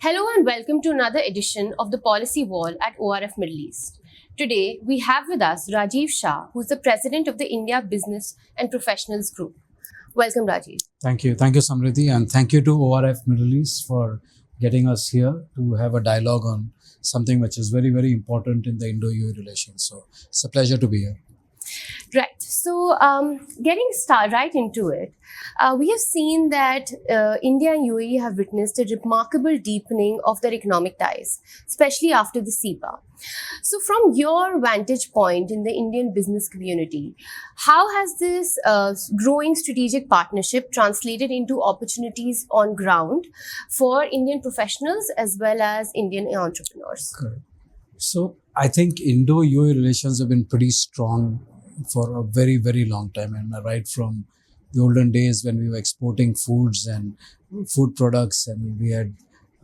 Hello and welcome to another edition of the Policy Wall at ORF Middle East. Today, we have with us Rajiv Shah, who is the president of the India Business and Professionals Group. Welcome, Rajiv. Thank you, Samriddhi, and thank you to ORF Middle East for getting us here to have a dialogue on something which is very, very important in the Indo-UAE relations. So it's a pleasure to be here. Right. So, getting right into it, we have seen that India and UAE have witnessed a remarkable deepening of their economic ties, especially after the CEPA. So, from your vantage point in the Indian business community, how has this growing strategic partnership translated into opportunities on ground for Indian professionals as well as Indian entrepreneurs? Correct. So, I think Indo-UAE relations have been pretty strong for a very, very long time, and right from the olden days when we were exporting foods and food products, and we had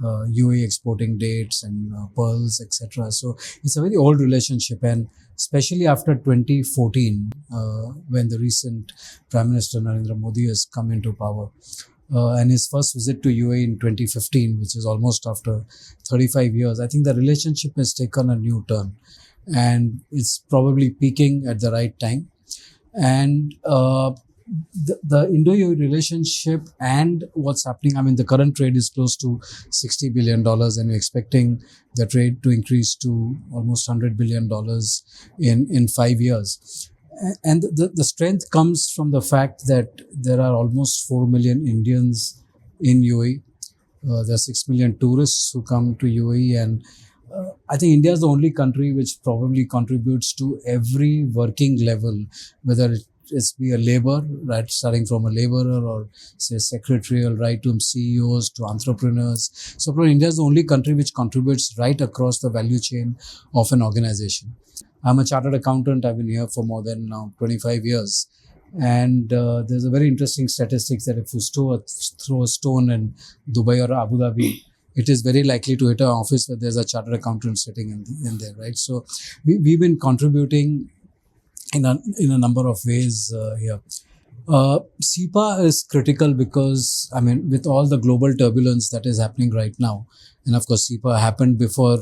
UAE exporting dates and pearls, etc. So it's a very old relationship, and especially after 2014, when the recent Prime Minister Narendra Modi has come into power, and his first visit to UAE in 2015, which is almost after 35 years, I think the relationship has taken a new turn. And it's probably peaking at the right time. And the Indo-UAE relationship and what's happening, I mean, the current trade is close to $60 billion, and we're expecting the trade to increase to almost $100 billion in 5 years. And the strength comes from the fact that there are almost 4 million Indians in UAE. There are 6 million tourists who come to UAE, and I think India is the only country which probably contributes to every working level, whether it's be a labor, right, starting from a laborer or say secretarial, right, to CEOs, to entrepreneurs. So probably India is the only country which contributes right across the value chain of an organization. I'm a chartered accountant. I've been here for more than now 25 years. And there's a very interesting statistics that if you throw a stone in Dubai or Abu Dhabi, it is very likely to hit an office where there's a chartered accountant sitting in there, right? So we've been contributing in a number of ways here. CEPA is critical because, I mean, with all the global turbulence that is happening right now, and of course CEPA happened before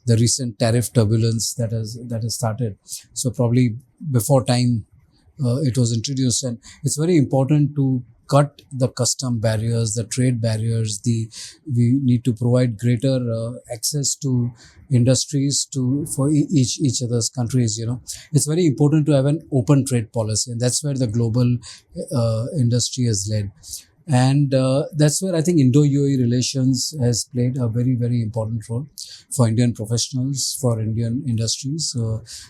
the recent tariff turbulence that has started. So probably before time it was introduced, and it's very important to cut the custom barriers, the trade barriers. We need to provide greater access to industries for each other's countries. You know, it's very important to have an open trade policy, and that's where the global industry has led. And that's where I think Indo-UAE relations has played a very, very important role for Indian professionals, for Indian industries.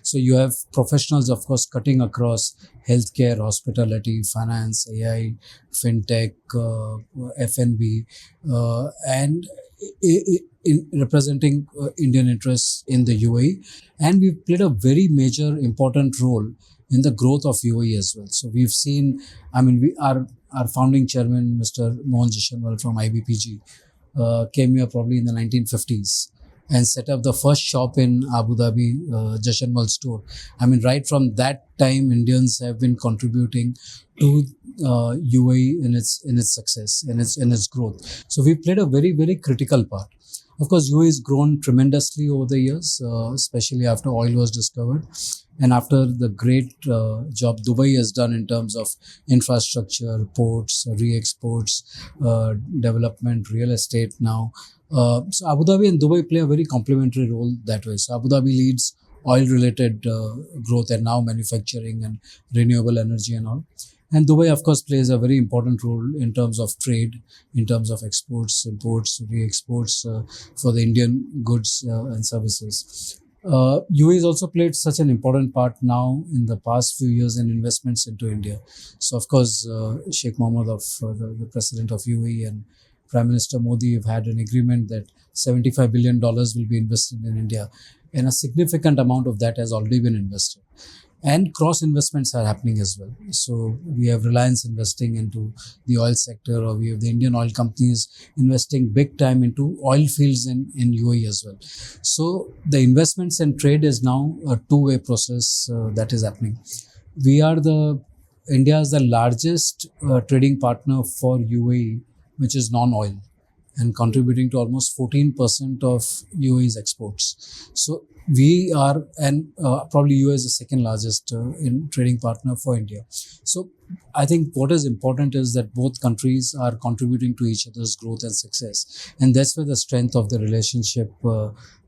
So you have professionals, of course, cutting across healthcare, hospitality, finance, AI, fintech, F&B, and in representing Indian interests in the UAE. And we've played a very major, important role in the growth of UAE as well. So we've seen, I mean, our founding chairman, Mr. Mohan Jashanwal from IBPG, came here probably in the 1950s and set up the first shop in Abu Dhabi, Jashanwal store. I mean, right from that time, Indians have been contributing to UAE in its success, in its growth. So we played a very, very critical part. Of course, UAE has grown tremendously over the years, especially after oil was discovered. And after the great job Dubai has done in terms of infrastructure, ports, re-exports, development, real estate now. So Abu Dhabi and Dubai play a very complementary role that way. So Abu Dhabi leads oil-related growth and now manufacturing and renewable energy and all. And Dubai, of course, plays a very important role in terms of trade, in terms of exports, imports, re-exports for the Indian goods and services. UAE has also played such an important part now in the past few years in investments into India. So, of course, Sheikh Mohammed, the president of UAE, and Prime Minister Modi have had an agreement that $75 billion will be invested in India, and a significant amount of that has already been invested. And cross investments are happening as well. So we have Reliance investing into the oil sector, or we have the Indian oil companies investing big time into oil fields in UAE as well. So the investments and trade is now a two-way process that is happening. India is the largest trading partner for UAE, which is non-oil. and contributing to almost 14% of UAE's exports. So we are, and probably UAE is the second largest in trading partner for India. So I think what is important is that both countries are contributing to each other's growth and success. And that's where the strength of the relationship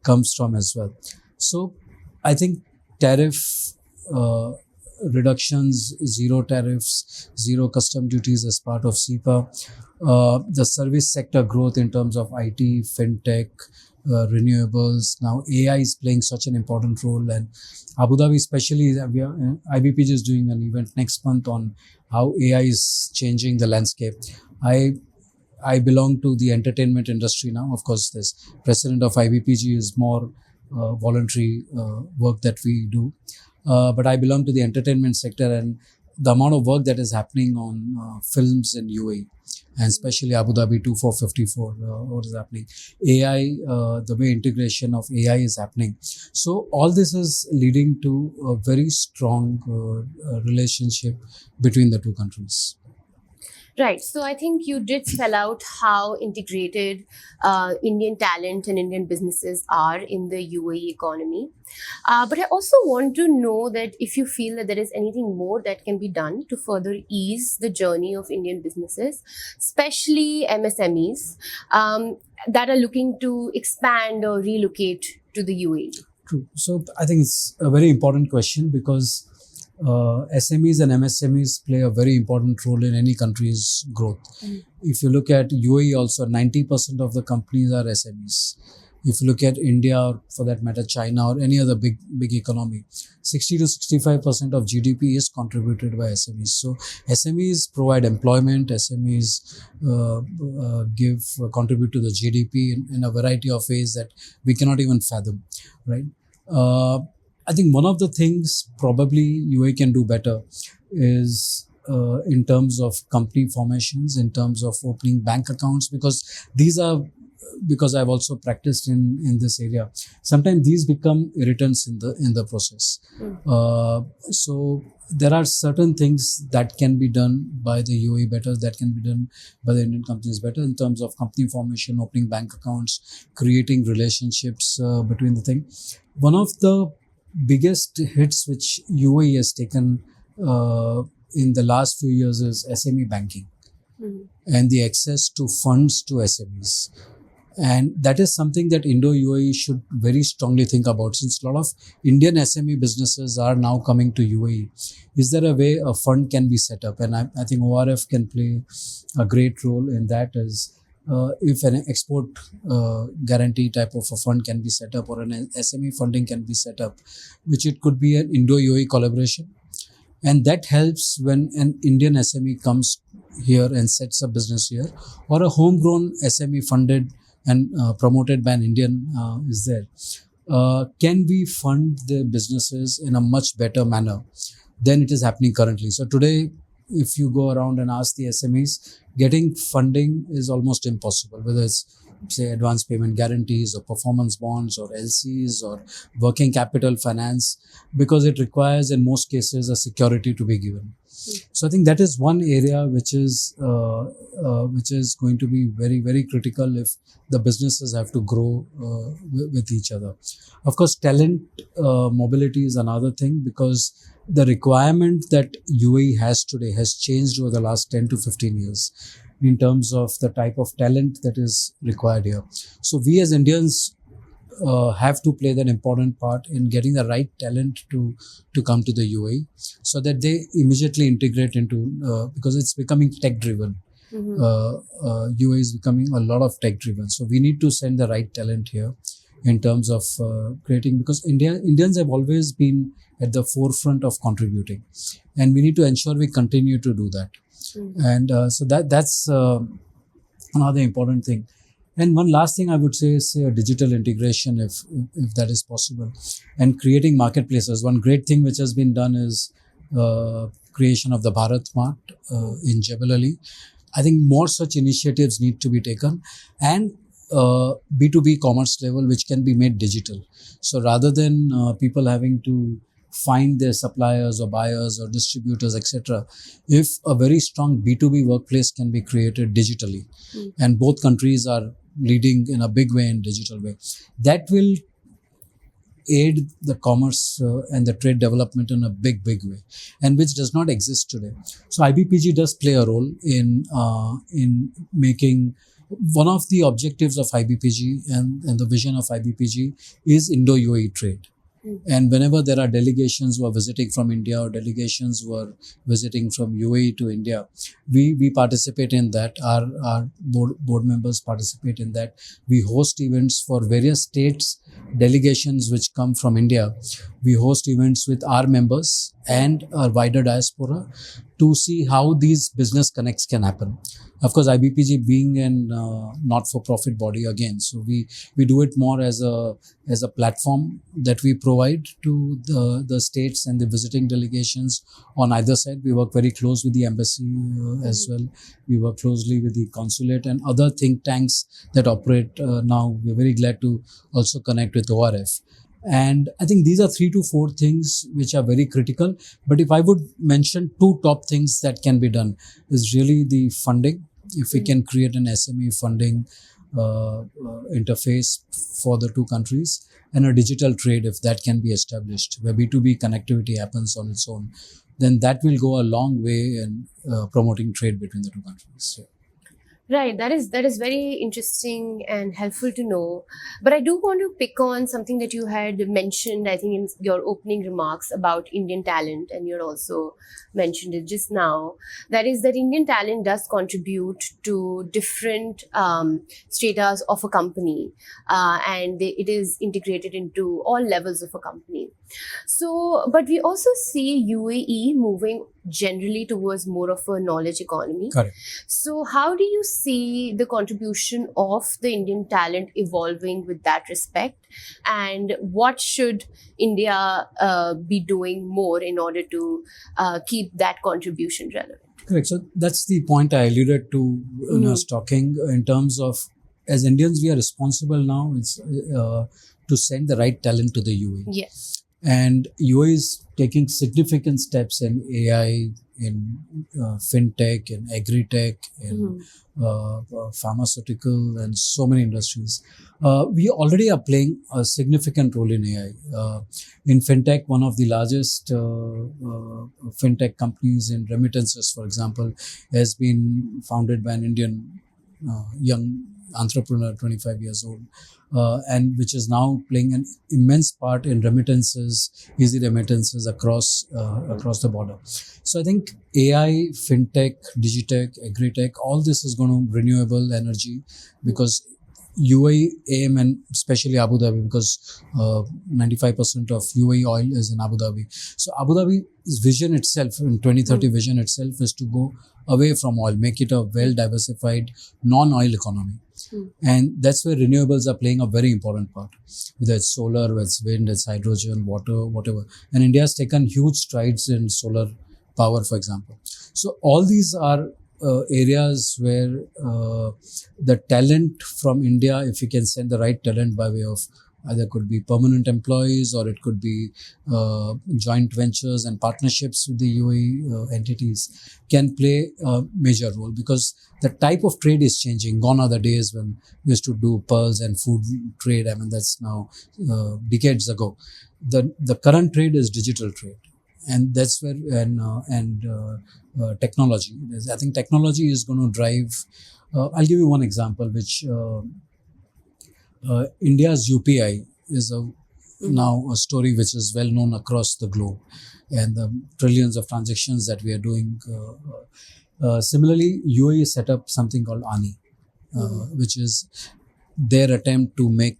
comes from as well. So I think tariff uh, reductions, zero tariffs, zero custom duties as part of CEPA, the service sector growth in terms of IT, fintech, renewables. Now AI is playing such an important role, and Abu Dhabi, especially, IBPG is doing an event next month on how AI is changing the landscape. I I belong to the entertainment industry now. Of course, this president of IBPG is more voluntary work that we do. But I belong to the entertainment sector, and the amount of work that is happening on films in UAE, and especially Abu Dhabi 2454, what is happening? AI, the way integration of AI is happening. So all this is leading to a very strong relationship between the two countries. Right. So I think you did spell out how integrated Indian talent and Indian businesses are in the UAE economy. But I also want to know that if you feel that there is anything more that can be done to further ease the journey of Indian businesses, especially MSMEs, that are looking to expand or relocate to the UAE. True. So I think it's a very important question because SMEs and MSMEs play a very important role in any country's growth. If you look at UAE also, 90% of the companies are SMEs. If you look at India, or for that matter, China or any other big economy, 60 to 65% of GDP is contributed by SMEs. So SMEs provide employment, SMEs contribute to the GDP in a variety of ways that we cannot even fathom, right? I think one of the things probably UAE can do better is in terms of company formations, in terms of opening bank accounts, because I've also practiced in this area. Sometimes these become irritants in the process. So there are certain things that can be done by the UAE better, that can be done by the Indian companies better in terms of company formation, opening bank accounts, creating relationships between the thing. One of the biggest hits which UAE has taken in the last few years is SME banking and the access to funds to SMEs. And that is something that Indo-UAE should very strongly think about, since a lot of Indian SME businesses are now coming to UAE. Is there a way a fund can be set up? And I think ORF can play a great role in that, as if an export guarantee type of a fund can be set up, or an SME funding can be set up, which it could be an Indo-UAE collaboration. And that helps when an Indian SME comes here and sets up business here, or a homegrown SME funded and promoted by an Indian is there. Can we fund the businesses in a much better manner than it is happening currently? So today, if you go around and ask the SMEs, getting funding is almost impossible, whether it's, say, advance payment guarantees or performance bonds or LCs or working capital finance, because it requires in most cases a security to be given. So I think that is one area which is going to be very, very critical if the businesses have to grow with each other. Of course, talent mobility is another thing, because the requirement that UAE has today has changed over the last 10 to 15 years in terms of the type of talent that is required here. So we as Indians have to play that important part in getting the right talent to come to the UAE, so that they immediately integrate into, because it's becoming tech driven. UAE is becoming a lot of tech driven. So we need to send the right talent here in terms of creating, because Indians have always been at the forefront of contributing, and we need to ensure we continue to do that. And so that's another important thing. And one last thing I would say is digital integration, if that is possible, and creating marketplaces. One great thing which has been done is creation of the Bharat Mart in Jebel Ali. I think more such initiatives need to be taken, and B2B commerce level, which can be made digital. So rather than people having to find their suppliers or buyers or distributors, etc., if a very strong B2B workplace can be created digitally, and both countries are leading in a big way in digital way. That will aid the commerce and the trade development in a big way, and which does not exist today. So IBPG does play a role in making. One of the objectives of IBPG and the vision of IBPG is Indo-UAE trade. And whenever there are delegations who are visiting from India or delegations who are visiting from UAE to India, we participate in that. Our board members participate in that. We host events for various states, delegations which come from India. We host events with our members and our wider diaspora to see how these business connects can happen. Of course, IBPG being an not-for-profit body again, so we do it more as a platform that we provide to the states and the visiting delegations on either side. We work very close with the embassy as well. We work closely with the consulate and other think tanks that operate now. We're very glad to also connect with ORF. And I think these are 3 to 4 things which are very critical. But if I would mention 2 top things that can be done, is really the funding. If we can create an SME funding interface for the 2 countries, and a digital trade, if that can be established, where B2B connectivity happens on its own, then that will go a long way in promoting trade between the 2 countries. Yeah. Right, that is very interesting and helpful to know. But I do want to pick on something that you had mentioned, I think, in your opening remarks about Indian talent, and you also mentioned it just now. That is that Indian talent does contribute to different stratas of a company, and it is integrated into all levels of a company. So, but we also see UAE moving generally towards more of a knowledge economy. Correct. So, how do you see the contribution of the Indian talent evolving with that respect? And what should India be doing more in order to keep that contribution relevant? Correct. So that's the point I alluded to when I was talking in terms of, as Indians, we are responsible now to send the right talent to the UAE. Yes. And UAE is taking significant steps in AI, in fintech, in agri-tech, in pharmaceutical, and so many industries. We already are playing a significant role in AI. In fintech, one of the largest fintech companies in remittances, for example, has been founded by an Indian young entrepreneur, 25 years old, and which is now playing an immense part in remittances, easy remittances across the border. So I think AI, fintech, digitech, agri-tech, all this is going to renewable energy, because UAE aim, and especially Abu Dhabi, because 95% of UAE oil is in Abu Dhabi. So Abu Dhabi's vision itself, in 2030 vision itself, is to go away from oil, make it a well-diversified non-oil economy. And that's where renewables are playing a very important part, whether it's solar, whether it's wind, it's hydrogen, water, whatever. And India has taken huge strides in solar power, for example. So all these are areas where the talent from India, if we can send the right talent by way of either could be permanent employees, or it could be joint ventures and partnerships with the UAE entities, can play a major role, because the type of trade is changing. Gone are the days when we used to do pearls and food trade. I mean, that's now decades ago. The current trade is digital trade. And that's where, technology. I think technology is going to drive. I'll give you one example, which India's UPI is now a story which is well known across the globe, and the trillions of transactions that we are doing. Similarly, UAE set up something called ANI, which is their attempt to make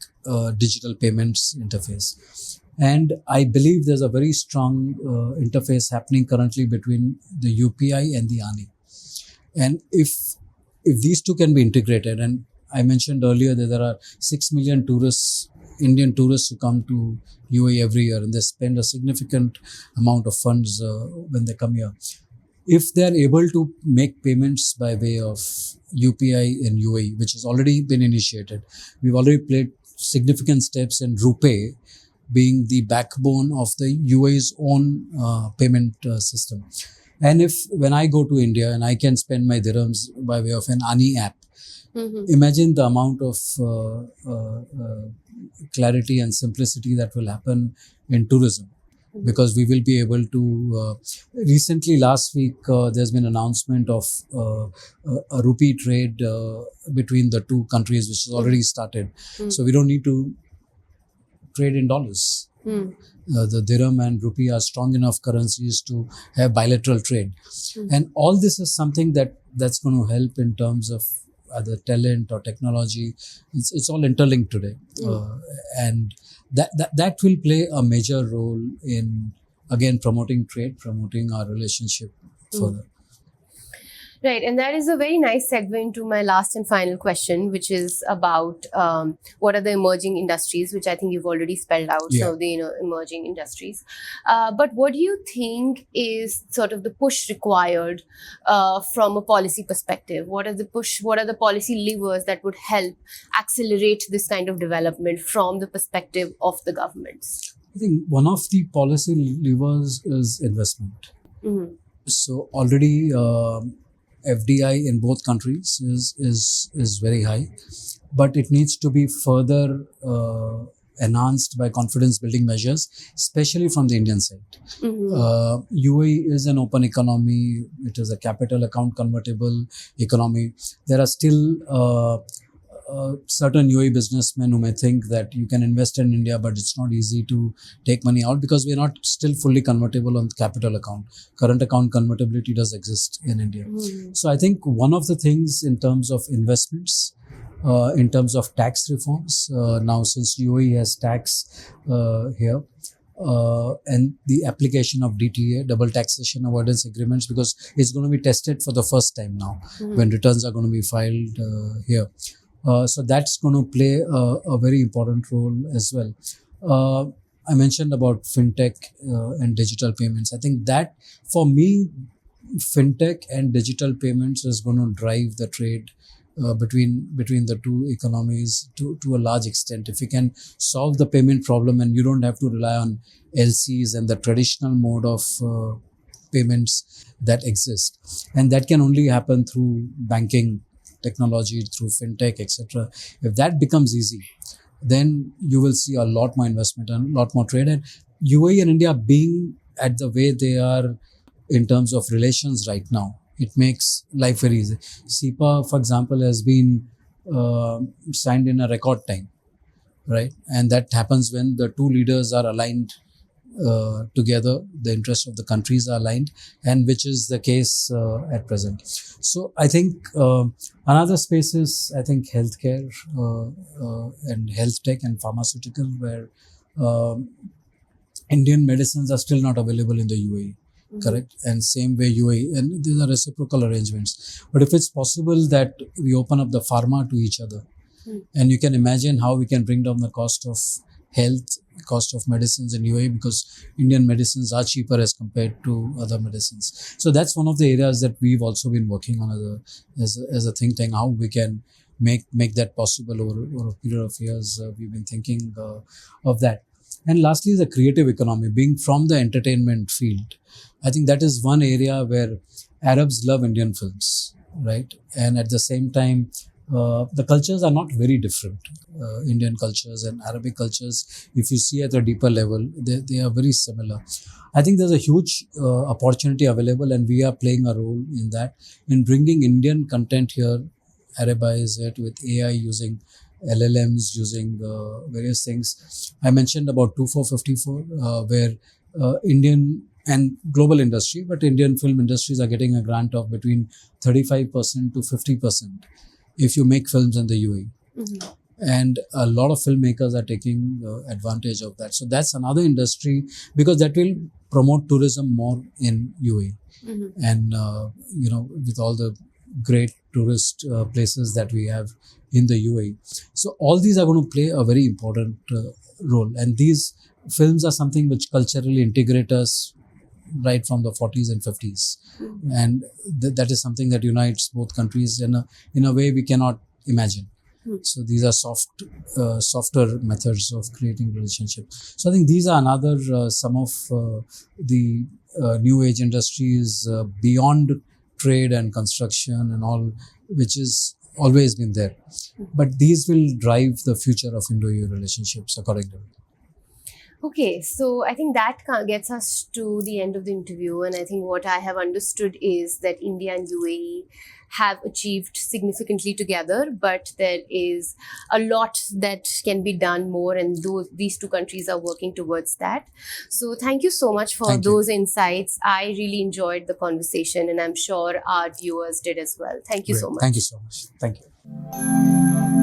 digital payments interface. And I believe there's a very strong interface happening currently between the UPI and the ANI. And if these two can be integrated, and I mentioned earlier that there are 6 million tourists, Indian tourists, who come to UAE every year, and they spend a significant amount of funds when they come here. If they are able to make payments by way of UPI in UAE, which has already been initiated, we've already played significant steps in RuPay, being the backbone of the UAE's own payment system. And when I go to India and I can spend my dirhams by way of an ANI app, Imagine the amount of clarity and simplicity that will happen in tourism, because we will be able to recently last week there's been announcement of a rupee trade between the two countries, which has already started. So we don't need to trade in dollars. The dirham and rupee are strong enough currencies to have bilateral trade. And all this is something that's going to help in terms of either talent or technology. It's all interlinked today. And that will play a major role in, again, promoting trade, promoting our relationship further. Right, and that is a very nice segue into my last and final question, which is about what are the emerging industries, which I think you've already spelled out. Yeah. So the emerging industries. But what do you think is sort of the push required from a policy perspective? What are the policy levers that would help accelerate this kind of development from the perspective of the governments? I think one of the policy levers is investment. So already FDI in both countries is very high, but it needs to be further enhanced by confidence building measures, especially from the Indian side. UAE is an open economy. It is a capital account convertible economy. There are still certain UAE businessmen who may think that you can invest in India, but it's not easy to take money out because we're not still fully convertible on the capital account. Current account convertibility does exist in India. So I think one of the things in terms of investments, in terms of tax reforms, now since UAE has tax here, and the application of DTA, double taxation avoidance agreements, because it's going to be tested for the first time now when returns are going to be filed here. So that's going to play a very important role as well. I mentioned about fintech and digital payments. I think that for me, fintech and digital payments is going to drive the trade between the two economies to a large extent. If we can solve the payment problem and you don't have to rely on LCs and the traditional mode of payments that exist, and that can only happen through banking technology, through fintech, etc. If that becomes easy, then you will see a lot more investment and a lot more trade. And UAE and India being at the way they are in terms of relations right now, it makes life very easy. CEPA, for example, has been signed in a record time, right? And that happens when the two leaders are aligned together, the interests of the countries are aligned, and which is the case at present. So I think another space is, I think, healthcare and health tech and pharmaceutical, where Indian medicines are still not available in the UAE. Correct. And same way UAE, and these are reciprocal arrangements. But if it's possible that we open up the pharma to each other, and you can imagine how we can bring down the cost of health, cost of medicines in UAE, because Indian medicines are cheaper as compared to other medicines. So that's one of the areas that we've also been working on as a think tank, how we can make that possible over a period of years. We've been thinking of that. And lastly, the creative economy, being from the entertainment field. I think that is one area where Arabs love Indian films, right? And at the same time, the cultures are not very different. Indian cultures and Arabic cultures, if you see at a deeper level, they are very similar. I think there's a huge opportunity available, and we are playing a role in that, in bringing Indian content here, Arabize it with AI, using LLMs, using various things. I mentioned about 2454, where Indian and global industry, but Indian film industries are getting a grant of between 35% to 50% if you make films in the UAE. And a lot of filmmakers are taking advantage of that. So that's another industry, because that will promote tourism more in UAE. And, with all the great tourist places that we have in the UAE. So all these are going to play a very important role. And these films are something which culturally integrate us right from the 40s and 50s. And that is something that unites both countries in a way we cannot imagine. So these are softer methods of creating relationship. So I think these are another some of the new age industries beyond trade and construction and all, which is always been there. But these will drive the future of Indo-UAE relationships, according to me. Okay, so I think that gets us to the end of the interview, and I think what I have understood is that India and UAE have achieved significantly together, but there is a lot that can be done more, and these two countries are working towards that. So thank you so much for Thank you. those insights. I really enjoyed the conversation, and I'm sure our viewers did as well. Thank you Great. so much. Thank you so much. Thank you.